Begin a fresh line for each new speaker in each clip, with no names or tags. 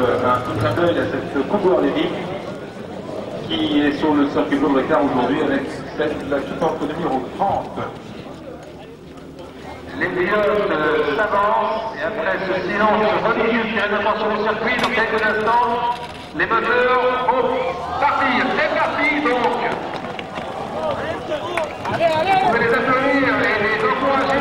un petit clin d'œil à cette Coupe Orlémique qui est sur le circuit Paul Ricard aujourd'hui avec la porte numéro 30. Les pilotes s'avancent et après ce silence religieux qui est d'abord sur le circuit, dans quelques instants, les moteurs vont partir. C'est parti donc. Vous pouvez les applaudir et les encourager.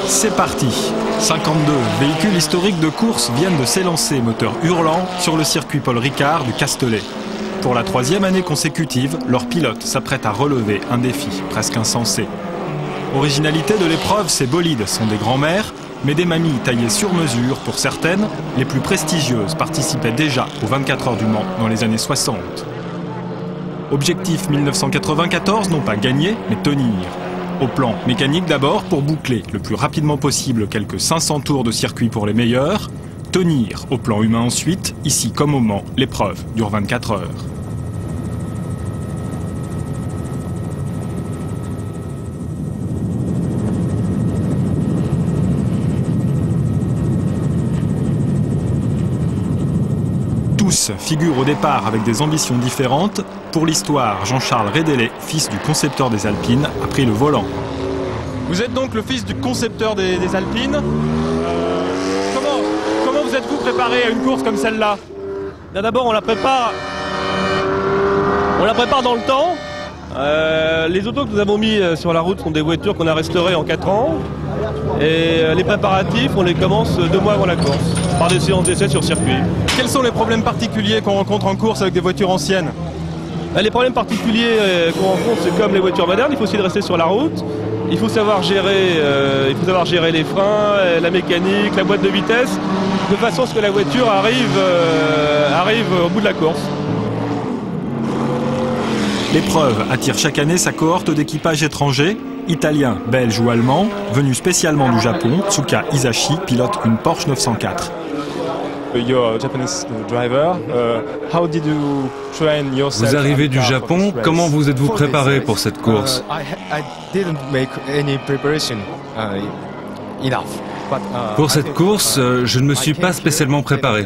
C'est parti. 52 véhicules historiques de course viennent de s'élancer, moteur hurlant, sur le circuit Paul Ricard du Castellet. Pour la 3e année consécutive, leurs pilotes s'apprêtent à relever un défi presque insensé. Originalité de l'épreuve, ces bolides sont des grands-mères, mais des mamies taillées sur mesure pour certaines, les plus prestigieuses participaient déjà aux 24 heures du Mans dans les années 60. Objectif 1994, non pas gagner, mais tenir. Au plan mécanique d'abord, pour boucler le plus rapidement possible quelques 500 tours de circuit pour les meilleurs. Tenir au plan humain ensuite, ici comme au Mans, l'épreuve dure 24 heures. Tous figurent au départ avec des ambitions différentes. Pour l'histoire, Jean-Charles Rédélé, fils du concepteur des Alpines, a pris le volant. Vous êtes donc le fils du concepteur des Alpines. Comment vous êtes-vous préparé à une course comme celle-là?
D'abord, on la prépare dans le temps. Les autos que nous avons mis sur la route sont des voitures qu'on a restaurées en 4 ans. Et les préparatifs, on les commence 2 mois avant la course, par des séances d'essai sur circuit.
Quels sont les problèmes particuliers qu'on rencontre en course avec des voitures anciennes?
Les problèmes particuliers qu'on rencontre, c'est comme les voitures modernes, il faut essayer de rester sur la route. Il faut savoir gérer les freins, la mécanique, la boîte de vitesse, de façon à ce que la voiture arrive au bout de la course.
L'épreuve attire chaque année sa cohorte d'équipages étrangers, italiens, belges ou allemands, venus spécialement du Japon. Tsuka Hisashi pilote une Porsche 904.
Vous arrivez du Japon, comment vous êtes-vous préparé pour cette course? Pour cette course, je ne me suis pas spécialement préparé.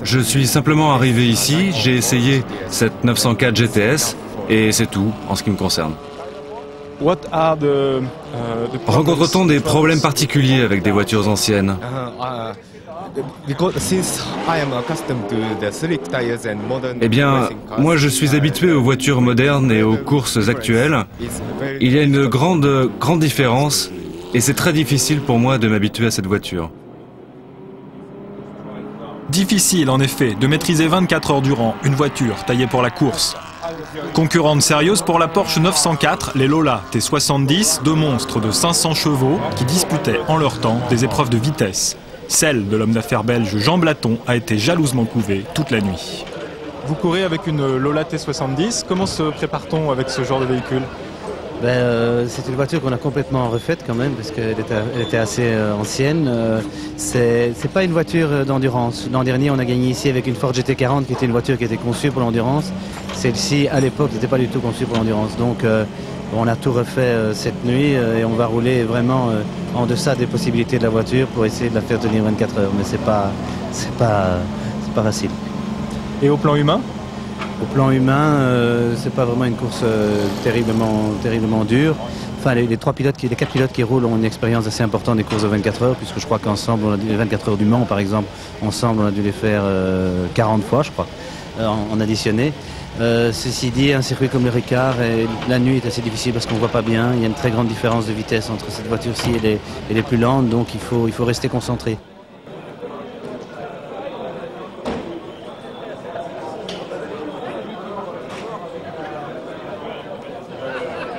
Je suis simplement arrivé ici, j'ai essayé cette 904 GTS et c'est tout en ce qui me concerne. Rencontre-t-on des problèmes particuliers avec des voitures anciennes? Eh bien, moi je suis habitué aux voitures modernes et aux courses actuelles. Il y a une grande différence et c'est très difficile pour moi de m'habituer à cette voiture.
Difficile en effet de maîtriser 24 heures durant une voiture taillée pour la course. Concurrente sérieuse pour la Porsche 904, les Lola T70, 2 monstres de 500 chevaux qui disputaient en leur temps des épreuves de vitesse. Celle de l'homme d'affaires belge Jean Blaton a été jalousement couvée toute la nuit. Vous courez avec une Lola T70, comment se prépare-t-on avec ce genre de véhicule?
C'est une voiture qu'on a complètement refaite quand même parce qu'elle était assez ancienne. C'est pas une voiture d'endurance. L'an dernier on a gagné ici avec une Ford GT40 qui était une voiture qui était conçue pour l'endurance. Celle-ci à l'époque n'était pas du tout conçue pour l'endurance. Donc on a tout refait cette nuit et on va rouler vraiment en deçà des possibilités de la voiture pour essayer de la faire tenir 24 heures. Mais c'est pas facile.
Et au plan humain?
Au plan humain, c'est pas vraiment une course terriblement dure. Enfin, les 4 pilotes qui roulent ont une expérience assez importante des courses de 24 heures, puisque je crois qu'ensemble, on a les 24 heures du Mans, par exemple, ensemble, on a dû les faire 40 fois, je crois, en additionné. Ceci dit, un circuit comme le Ricard, la nuit est assez difficile parce qu'on voit pas bien. Il y a une très grande différence de vitesse entre cette voiture-ci et les plus lentes, donc il faut rester concentré.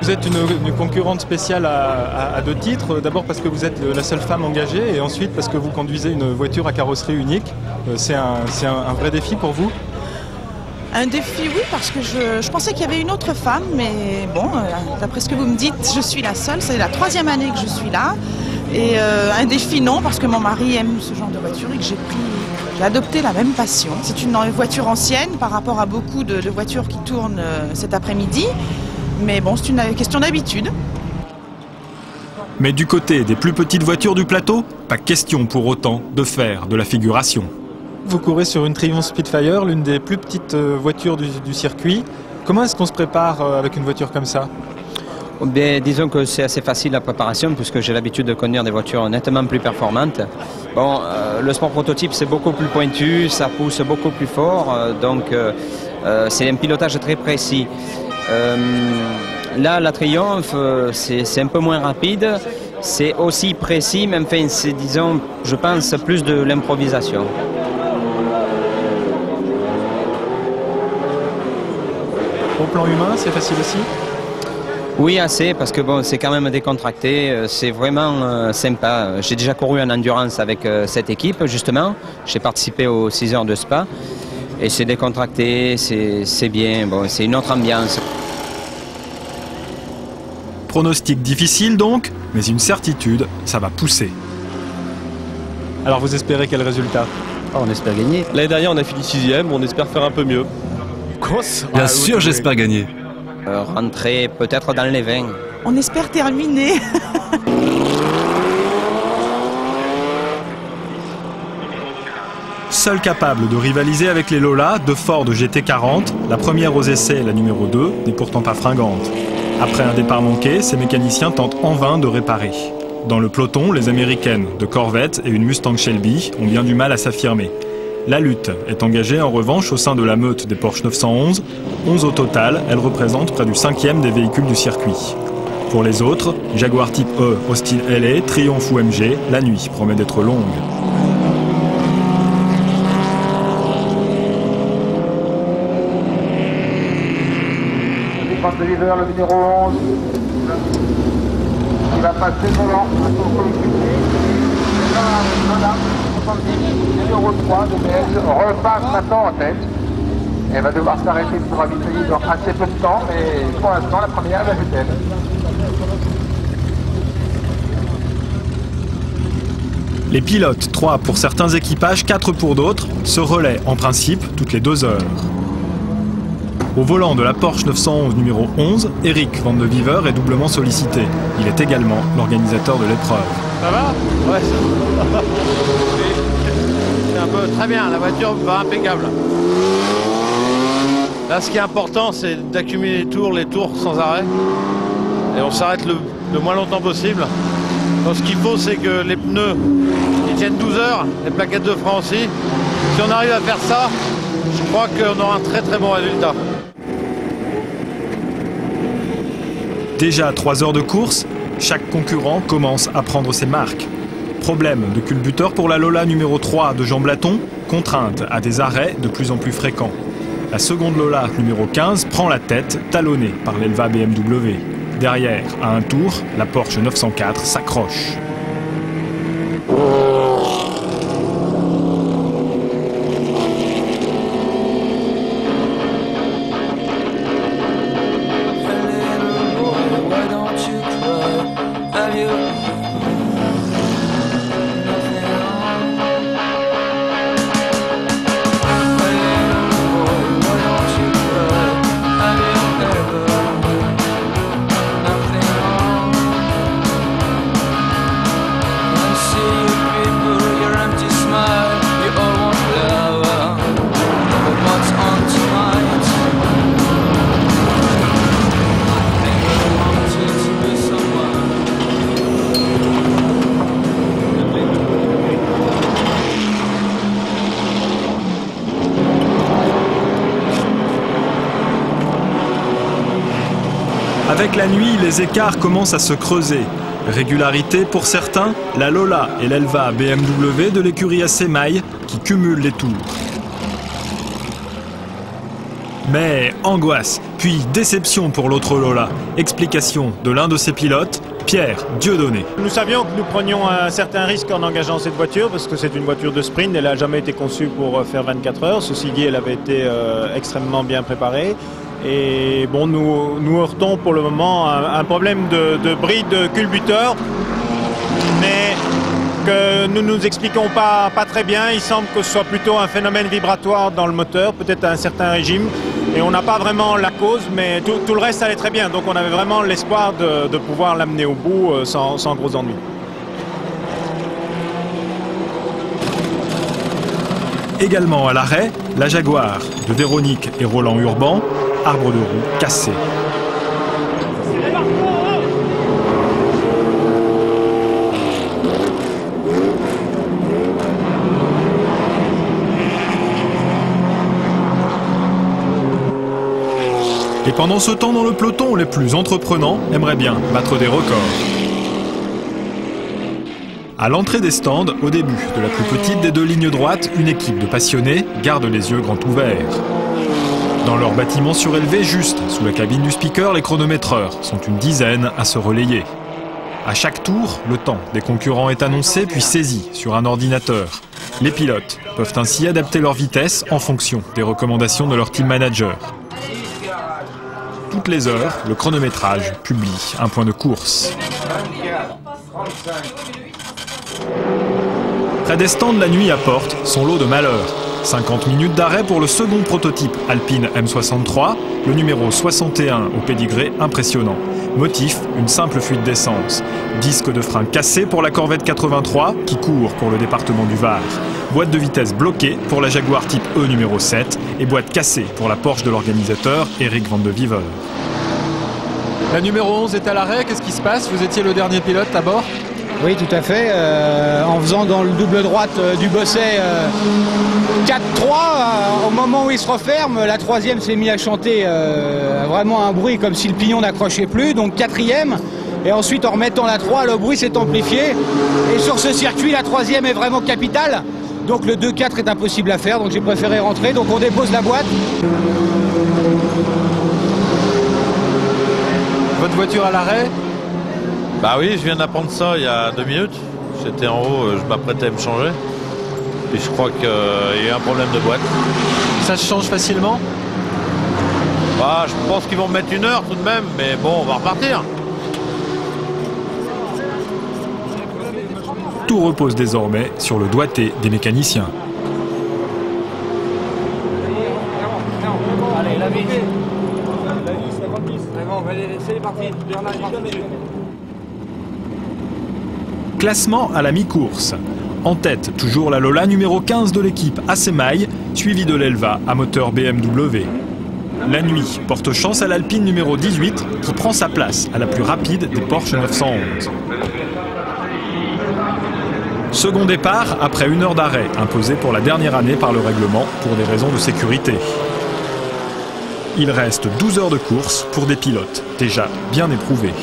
Vous êtes une concurrente spéciale à 2 titres. D'abord parce que vous êtes la seule femme engagée et ensuite parce que vous conduisez une voiture à carrosserie unique. C'est un vrai défi pour vous?
Un défi, oui, parce que je pensais qu'il y avait une autre femme, mais bon, d'après ce que vous me dites, je suis la seule. C'est la 3e année que je suis là. Et un défi, non, parce que mon mari aime ce genre de voiture et que j'ai adopté la même passion. C'est une voiture ancienne par rapport à beaucoup de voitures qui tournent cet après-midi. Mais bon, c'est une question d'habitude.
Mais du côté des plus petites voitures du plateau, pas question pour autant de faire de la figuration. Vous courez sur une Triumph Spitfire, l'une des plus petites voitures du circuit. Comment est-ce qu'on se prépare avec une voiture comme ça?
Bien, disons que c'est assez facile la préparation puisque j'ai l'habitude de conduire des voitures nettement plus performantes. Bon, le sport prototype c'est beaucoup plus pointu, ça pousse beaucoup plus fort, donc c'est un pilotage très précis. Là, la Triumph, c'est un peu moins rapide, c'est aussi précis, mais enfin, c'est, disons, je pense, plus de l'improvisation.
Au plan humain, c'est facile aussi?
Oui, assez, parce que bon, c'est quand même décontracté, c'est vraiment sympa. J'ai déjà couru en endurance avec cette équipe, justement. J'ai participé aux 6 heures de Spa. Et c'est décontracté, c'est bien, bon, c'est une autre ambiance.
Pronostic difficile donc, mais une certitude, ça va pousser. Alors vous espérez quel résultat?
On espère gagner.
L'année dernière, on a fini 6e, on espère faire un peu mieux.
Bien sûr, j'espère gagner.
Rentrer peut-être dans les 20.
On espère terminer.
Seule capable de rivaliser avec les Lola, de Ford GT40, la première aux essais, la numéro 2, n'est pourtant pas fringante. Après un départ manqué, ces mécaniciens tentent en vain de réparer. Dans le peloton, les Américaines de Corvette et une Mustang Shelby ont bien du mal à s'affirmer. La lutte est engagée en revanche au sein de la meute des Porsche 911. 11 au total, elle représente près du 5e des véhicules du circuit. Pour les autres, Jaguar Type E au style LA, Triumph ou MG, la nuit promet d'être longue.
De Viver, le numéro 11, qui va passer devant son coéquipier. Là, 70, numéro 3 de BS, repasse maintenant en tête. Elle va devoir s'arrêter pour ravitailler dans assez peu de temps, mais pour l'instant, la première, elle est elle.
Les pilotes, 3 pour certains équipages, 4 pour d'autres, se relaient en principe toutes les 2 heures. Au volant de la Porsche 911 numéro 11, Eric Van de Viver est doublement sollicité. Il est également l'organisateur de l'épreuve.
Ça va? Ouais, ça va. C'est un peu très bien, la voiture va impeccable. Là, ce qui est important, c'est d'accumuler les tours sans arrêt. Et on s'arrête le moins longtemps possible. Donc, ce qu'il faut, c'est que les pneus ils tiennent 12 heures, les plaquettes de frein aussi. Si on arrive à faire ça, je crois qu'on aura un très très bon résultat.
Déjà 3 heures de course, chaque concurrent commence à prendre ses marques. Problème de culbuteur pour la Lola numéro 3 de Jean Blaton, contrainte à des arrêts de plus en plus fréquents. La seconde Lola numéro 15 prend la tête, talonnée par l'Elva BMW. Derrière, à un tour, la Porsche 904 s'accroche. Avec la nuit, les écarts commencent à se creuser. Régularité pour certains, la Lola et l'Elva BMW de l'écurie AC Maille qui cumulent les tours. Mais angoisse, puis déception pour l'autre Lola. Explication de l'un de ses pilotes, Pierre Dieudonné.
Nous savions que nous prenions un certain risque en engageant cette voiture parce que c'est une voiture de sprint, elle n'a jamais été conçue pour faire 24 heures. Ceci dit, elle avait été extrêmement bien préparée. Et bon, nous heurtons pour le moment un problème de bride de culbuteur, mais que nous nous expliquons pas très bien. Il semble que ce soit plutôt un phénomène vibratoire dans le moteur, peut-être à un certain régime. Et on n'a pas vraiment la cause, mais tout le reste allait très bien. Donc on avait vraiment l'espoir de pouvoir l'amener au bout sans gros ennuis.
Également à l'arrêt, la Jaguar de Véronique et Roland Urban, arbre de roue cassé. Et pendant ce temps, dans le peloton, les plus entreprenants aimeraient bien battre des records. À l'entrée des stands, au début de la plus petite des deux lignes droites, une équipe de passionnés garde les yeux grands ouverts. Dans leur bâtiment surélevé, juste sous la cabine du speaker, les chronométreurs sont une dizaine à se relayer. À chaque tour, le temps des concurrents est annoncé puis saisi sur un ordinateur. Les pilotes peuvent ainsi adapter leur vitesse en fonction des recommandations de leur team manager. Toutes les heures, le chronométrage publie un point de course. Près des stands, la nuit apporte son lot de malheurs. 50 minutes d'arrêt pour le second prototype Alpine M63, le numéro 61 au pédigré impressionnant. Motif, une simple fuite d'essence. Disque de frein cassé pour la Corvette 83 qui court pour le département du Var. Boîte de vitesse bloquée pour la Jaguar type E numéro 7 et boîte cassée pour la Porsche de l'organisateur Eric Van de Wever.
La numéro 11 est à l'arrêt, qu'est-ce qui se passe? Vous étiez le dernier pilote à bord?
Oui, tout à fait. En faisant dans le double droite du Bosset 4-3, au moment où il se referme, la troisième s'est mise à chanter vraiment un bruit comme si le pignon n'accrochait plus, donc quatrième. Et ensuite, en remettant la 3, le bruit s'est amplifié. Et sur ce circuit, la troisième est vraiment capitale. Donc le 2-4 est impossible à faire, donc j'ai préféré rentrer. Donc on dépose la boîte.
Votre voiture à l'arrêt?
Bah oui, je viens d'apprendre ça il y a 2 minutes. J'étais en haut, je m'apprêtais à me changer. Et je crois qu'il y a eu un problème de boîte.
Ça se change facilement?
Bah, je pense qu'ils vont me mettre 1 heure tout de même, mais bon, on va repartir.
Tout repose désormais sur le doigté des mécaniciens.
Allez, la vie. La vie, 50-10. C'est parti.
Classement à la mi-course. En tête, toujours la Lola numéro 15 de l'équipe Assemaille, suivie de l'Elva à moteur BMW. La nuit porte chance à l'Alpine numéro 18 qui prend sa place à la plus rapide des Porsche 911. Second départ après 1 heure d'arrêt, imposé pour la dernière année par le règlement pour des raisons de sécurité. Il reste 12 heures de course pour des pilotes déjà bien éprouvés.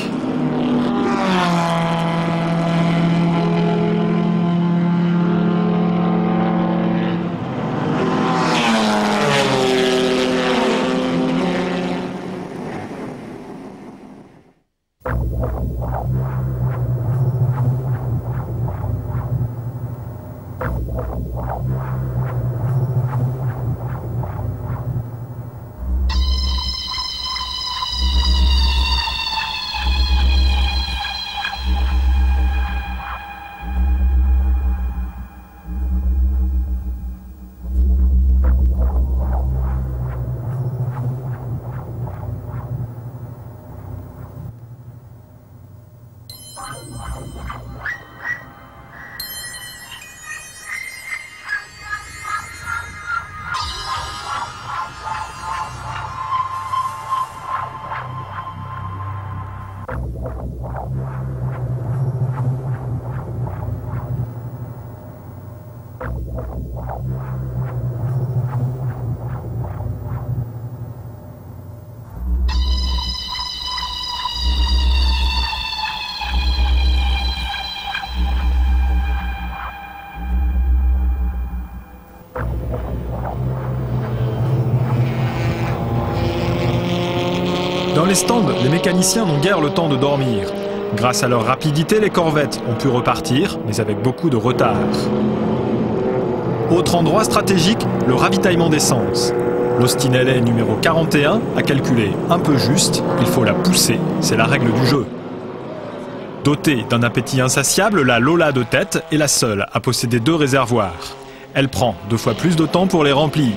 Dans les stands, les mécaniciens n'ont guère le temps de dormir. Grâce à leur rapidité, les corvettes ont pu repartir, mais avec beaucoup de retard. Autre endroit stratégique, le ravitaillement d'essence. L'Austin LA numéro 41 a calculé un peu juste, il faut la pousser, c'est la règle du jeu. Dotée d'un appétit insatiable, la Lola de tête est la seule à posséder 2 réservoirs. Elle prend 2 fois plus de temps pour les remplir.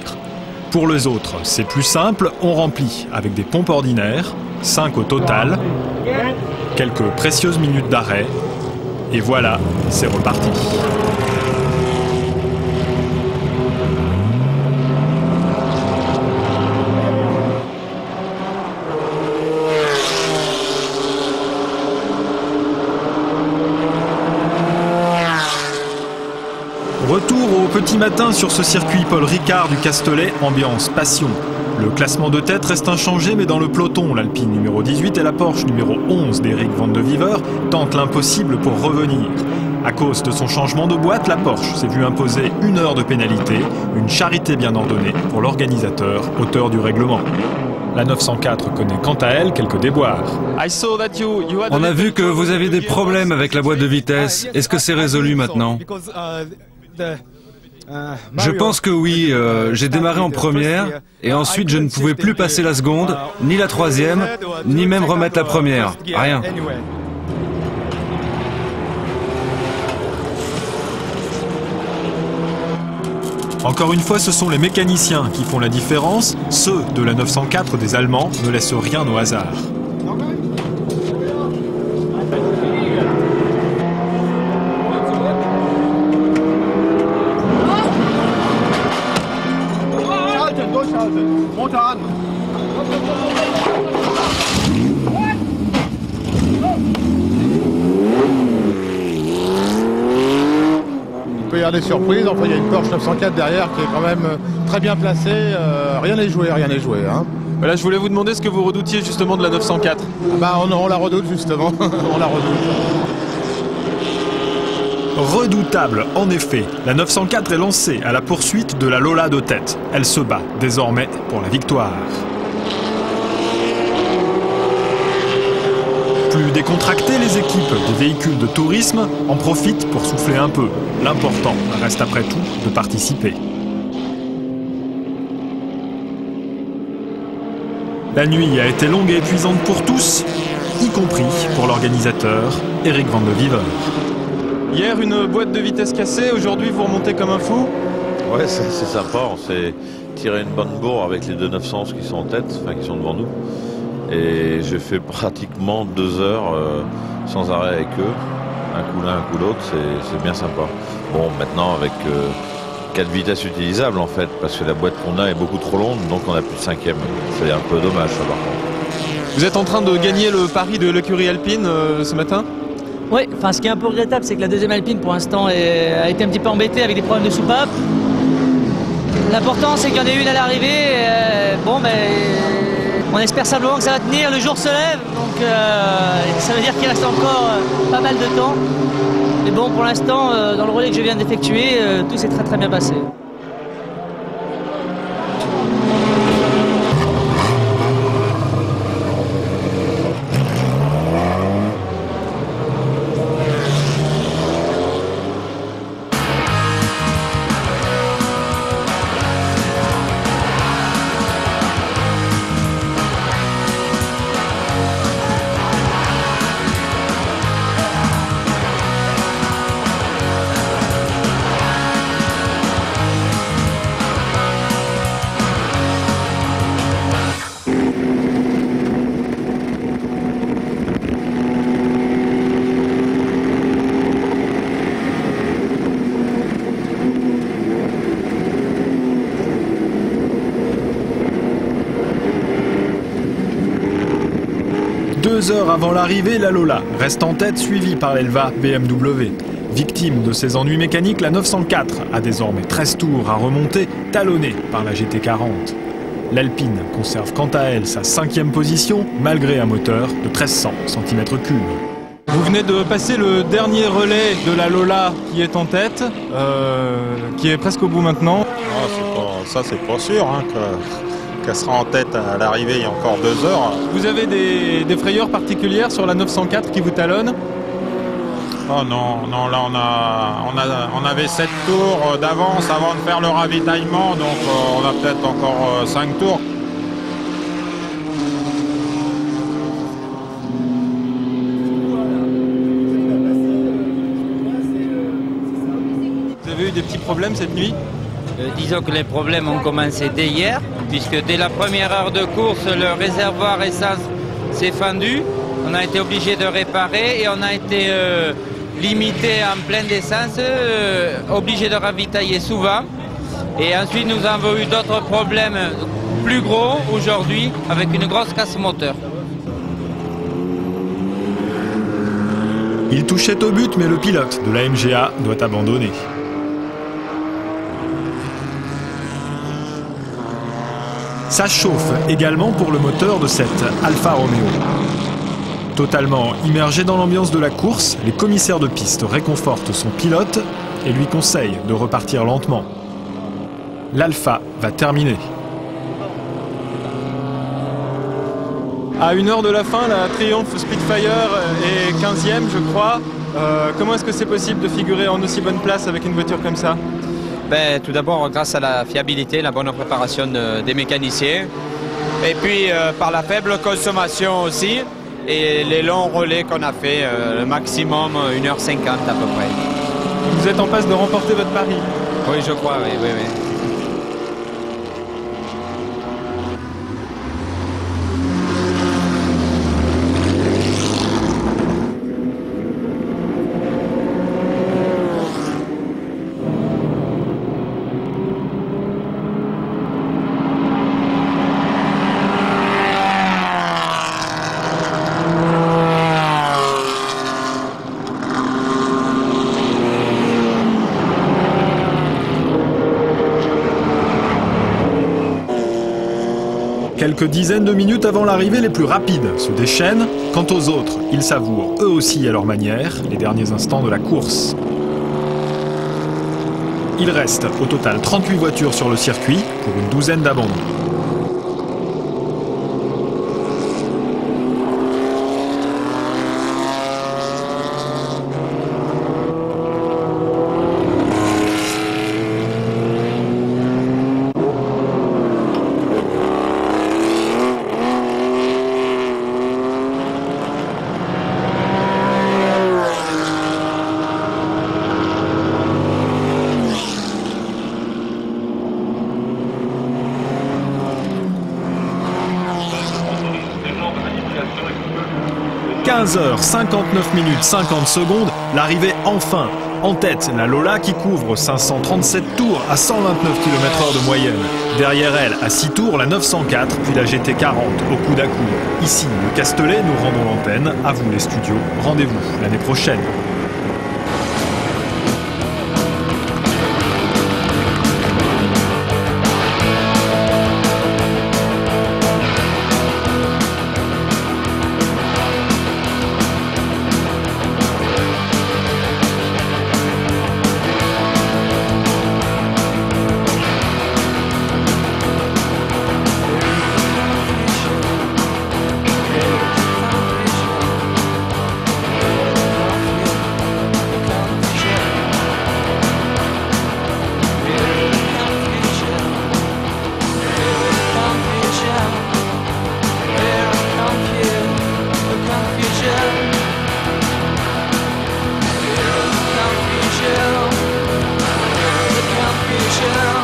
Pour les autres, c'est plus simple, on remplit avec des pompes ordinaires, 5 au total, quelques précieuses minutes d'arrêt, et voilà, c'est reparti. Retour au petit matin sur ce circuit Paul Ricard du Castellet, ambiance passion. Le classement de tête reste inchangé, mais dans le peloton, l'Alpine numéro 18 et la Porsche numéro 11 d'Eric Van de Viver tentent l'impossible pour revenir. À cause de son changement de boîte, la Porsche s'est vue imposer 1 heure de pénalité, une charité bien ordonnée pour l'organisateur, auteur du règlement. La 904 connaît quant à elle quelques déboires.
On a vu que vous aviez des problèmes avec la boîte de vitesse. Est-ce que c'est résolu maintenant ? Je pense que oui. J'ai démarré en première et ensuite je ne pouvais plus passer la seconde, ni la troisième, ni même remettre la première. Rien.
Encore une fois, ce sont les mécaniciens qui font la différence. Ceux de la 904 des Allemands ne laissent rien au hasard.
Il peut y avoir des surprises, enfin il y a une Porsche 904 derrière qui est quand même très bien placée, rien n'est joué, hein.
Voilà, je voulais vous demander ce que vous redoutiez justement de la 904.
On la redoute justement, on la redoute.
Redoutable, en effet, la 904 est lancée à la poursuite de la Lola de tête. Elle se bat désormais pour la victoire. Plus décontractées, les équipes des véhicules de tourisme en profitent pour souffler un peu. L'important reste après tout de participer. La nuit a été longue et épuisante pour tous, y compris pour l'organisateur, Eric Van de Viver.
Hier, une boîte de vitesse cassée, aujourd'hui vous remontez comme un fou.
Ouais, c'est sympa, on s'est tiré une bonne bourre avec les 2 900 qui sont en tête, enfin qui sont devant nous. Et j'ai fait pratiquement 2 heures sans arrêt avec eux, un coup l'un, un coup l'autre, c'est bien sympa. Bon, maintenant avec 4 vitesses utilisables en fait, parce que la boîte qu'on a est beaucoup trop longue, donc on a plus de 5e. C'est un peu dommage ça par contre.
Vous êtes en train de gagner le pari de l'écurie Alpine ce matin ?
Oui, enfin ce qui est un peu regrettable, c'est que la 2e Alpine pour l'instant a été un petit peu embêtée avec des problèmes de soupape. L'important c'est qu'il y en ait une à l'arrivée, on espère simplement que ça va tenir, le jour se lève, donc ça veut dire qu'il reste encore pas mal de temps. Mais bon, pour l'instant, dans le relais que je viens d'effectuer, tout s'est très très bien passé.
Deux heures avant l'arrivée, la Lola reste en tête, suivie par l'Elva BMW. Victime de ses ennuis mécaniques, la 904 a désormais 13 tours à remonter, talonnée par la GT40. L'Alpine conserve quant à elle sa 5e position, malgré un moteur de 1300 cm3.
Vous venez de passer le dernier relais de la Lola qui est en tête, qui est presque au bout maintenant.
Ça c'est pas sûr, hein, qu'elle sera en tête à l'arrivée il y a encore 2 heures.
Vous avez des frayeurs particulières sur la 904 qui vous talonne?
Oh non, non, là on avait 7 tours d'avance avant de faire le ravitaillement, donc on a peut-être encore 5 tours.
Vous avez eu des petits problèmes cette nuit?
Disons que les problèmes ont commencé dès hier, puisque dès la première heure de course, le réservoir essence s'est fendu. On a été obligé de réparer et on a été limité en plein d'essence, obligé de ravitailler souvent. Et ensuite, nous avons eu d'autres problèmes plus gros aujourd'hui, avec une grosse casse moteur.
Il touchait au but, mais le pilote de la MGA doit abandonner. Ça chauffe également pour le moteur de cette Alfa Romeo. Totalement immergé dans l'ambiance de la course, les commissaires de piste réconfortent son pilote et lui conseillent de repartir lentement. L'Alfa va terminer.
À 1 heure de la fin, la Triumph Spitfire est 15e, je crois. Comment est-ce que c'est possible de figurer en aussi bonne place avec une voiture comme ça?
Tout d'abord, grâce à la fiabilité, la bonne préparation des mécaniciens. Et puis, par la faible consommation aussi. Et les longs relais qu'on a fait, le maximum 1h50 à peu près.
Vous êtes en passe de remporter votre pari?
Oui, je crois, oui, oui, oui.
Quelques dizaines de minutes avant l'arrivée, les plus rapides se déchaînent. Quant aux autres, ils savourent eux aussi à leur manière les derniers instants de la course. Il reste au total 38 voitures sur le circuit pour une douzaine d'abandons. « 15h59 minutes 50 secondes, l'arrivée enfin. En tête, la Lola qui couvre 537 tours à 129 km/h de moyenne. Derrière elle, à 6 tours, la 904, puis la GT40 au coude à coude. Ici, le Castellet, nous rendons l'antenne. À vous les studios, rendez-vous l'année prochaine.
Confusion.